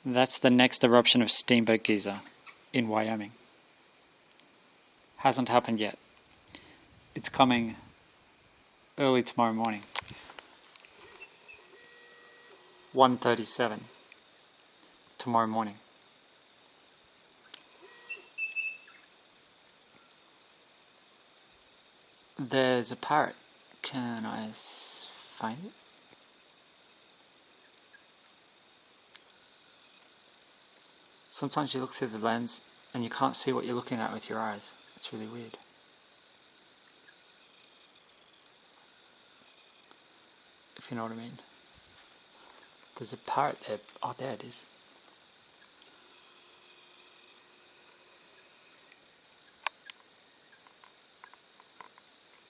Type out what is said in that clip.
That's the next eruption of Steamboat Geyser in Wyoming. Hasn't happened yet. It's coming early tomorrow morning. 1:37 tomorrow morning. There's a parrot. Can I find it? Sometimes you look through the lens and you can't see what you're looking at with your eyes. It's really weird. If you know what I mean. There's a parrot there. Oh, there it is.